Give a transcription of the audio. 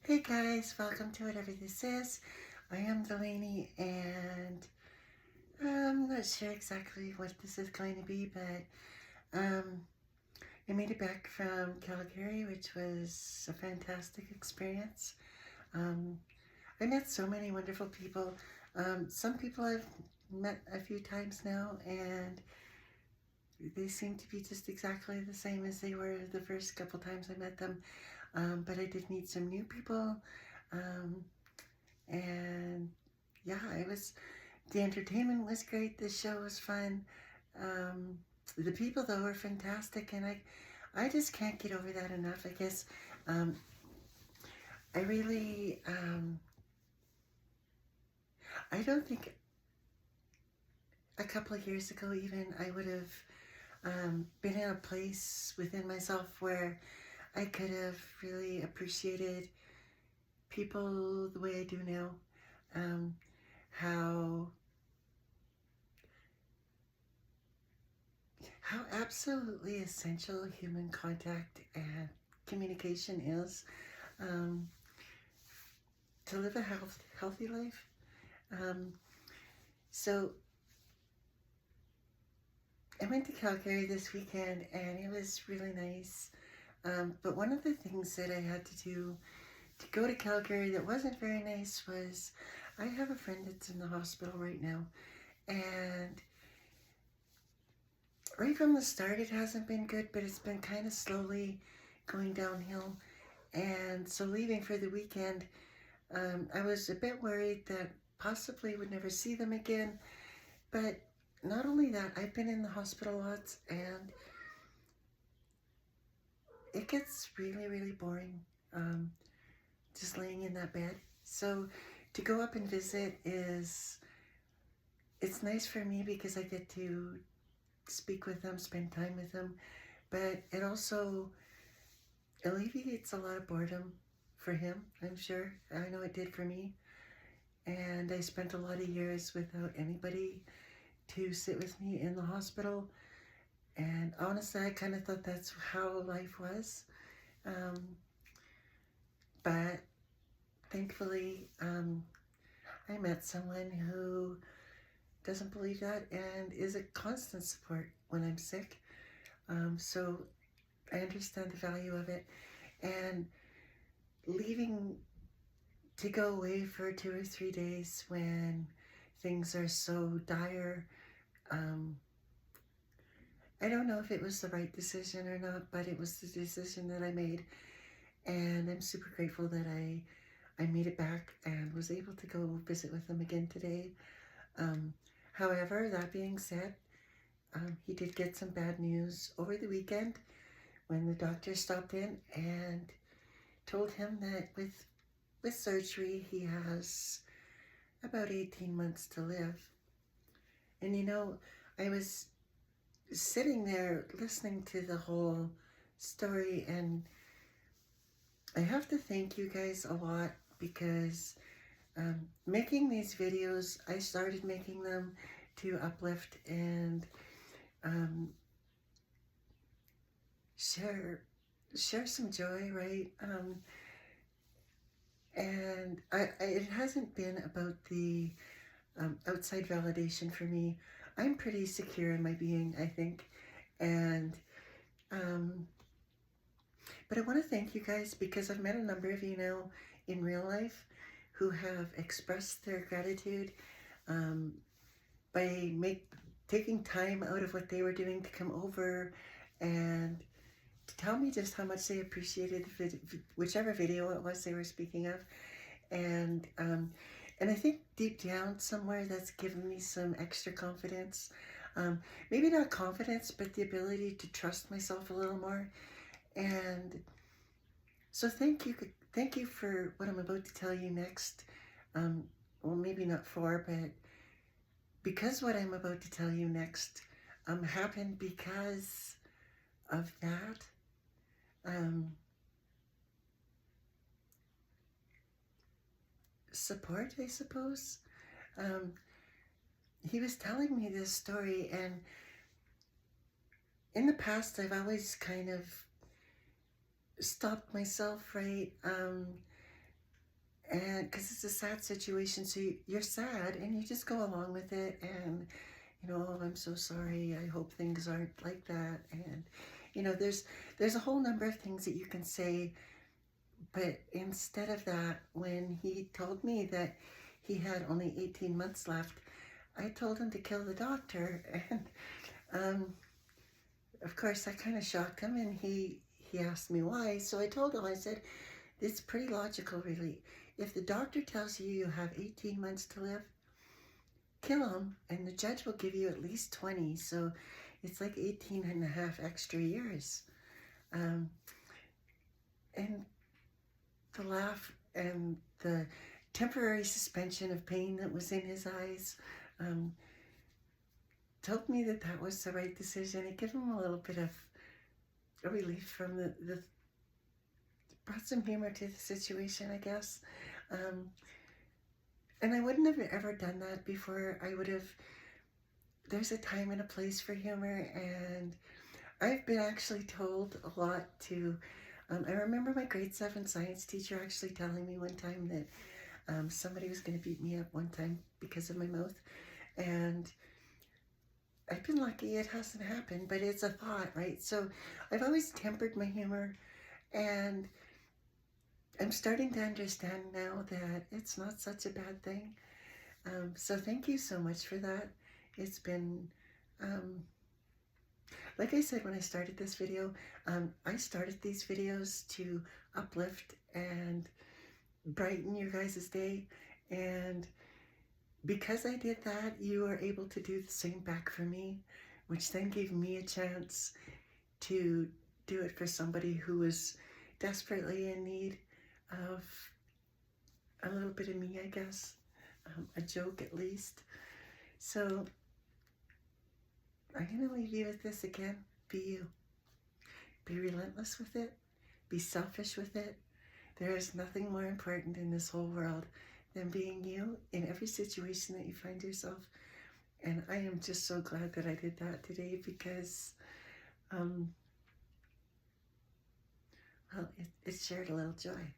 Hey guys, welcome to whatever this is. I am Delaney and I'm not sure exactly what this is going to be, but I made it back from Calgary, which was a fantastic experience. Um, I met so many wonderful people. Some people I've met a few times now, and they seem to be just exactly the same as they were the first couple times I met them. But I did meet some new people. Um, and yeah, the entertainment was great. The show was fun. Um, the people though were fantastic, and I just can't get over that enough. I guess um, I really, I don't think a couple of years ago even I would have been in a place within myself where I could have really appreciated people the way I do now. Um, how how absolutely essential human contact and communication is um, to live a healthy life. Um, so I went to Calgary this weekend and it was really nice. But one of the things that I had to do to go to Calgary that wasn't very nice was I have a friend that's in the hospital right now. And right from the start, it hasn't been good, but it's been kind of slowly going downhill. And so leaving for the weekend, I was a bit worried that possibly would never see them again. But not only that, I've been in the hospital lots and it gets really, really boring just laying in that bed. So to go up and visit it's nice for me because I get to speak with them, spend time with them, but it also alleviates a lot of boredom for him, I'm sure. I know it did for me. And I spent a lot of years without anybody to sit with me in the hospital. And honestly, I kind of thought that's how life was. Um, but thankfully, I met someone who doesn't believe that and is a constant support when I'm sick. So I understand the value of it. And leaving to go away for 2 or 3 days when things are so dire, um, I don't know if it was the right decision or not, but it was the decision that I made. And I'm super grateful that I made it back and was able to go visit with them again today. Um, However, that being said, he did get some bad news over the weekend when the doctor stopped in and told him that with surgery he has about 18 months to live. And I was sitting there listening to the whole story, and I have to thank you guys a lot because making these videos, I started making them to uplift and um, share some joy, right? And it hasn't been about the outside validation for me. I'm pretty secure in my being, I think. And um, but I want to thank you guys because I've met a number of you now in real life who have expressed their gratitude um, by taking time out of what they were doing to come over and to tell me just how much they appreciated whichever video it was they were speaking of. And I think deep down somewhere that's given me some extra confidence. Maybe not confidence, but the ability to trust myself a little more. And so thank you for what I'm about to tell you next. Well, maybe not for, but because what I'm about to tell you next happened because of that. Support, I suppose. Um, he was telling me this story, and in the past, I've always kind of stopped myself, right? and because it's a sad situation, so you're sad and you just go along with it, and oh, I'm so sorry, I hope things aren't like that. And there's a whole number of things that you can say, but instead of that, when he told me that he had only 18 months left, I told him to kill the doctor. And um, of course that kind of shocked him, and he asked me why. So I told him, I said, it's pretty logical, really. If the doctor tells you you have 18 months to live, kill him, and the judge will give you at least 20. So it's like 18 and a half extra years. Um, and the laugh and the temporary suspension of pain that was in his eyes told me that that was the right decision. It gave him a little bit of a relief from the brought some humor to the situation, I guess. And I wouldn't have ever done that before. I would have, there's a time and a place for humor, and I've been actually told a lot to, I remember my grade 7 science teacher actually telling me one time that somebody was going to beat me up one time because of my mouth, and I've been lucky it hasn't happened, but it's a thought, right? So I've always tempered my humor, and I'm starting to understand now that it's not such a bad thing. So thank you so much for that. It's been, like I said when I started this video, I started these videos to uplift and brighten your guys' day. And because I did that, you were able to do the same back for me, which then gave me a chance to do it for somebody who was desperately in need of a little bit of me, I guess, a joke at least. So I'm going to leave you with this again. Be you. Be relentless with it. Be selfish with it. There is nothing more important in this whole world than being you in every situation that you find yourself. And I am just so glad that I did that today, because well, it shared a little joy.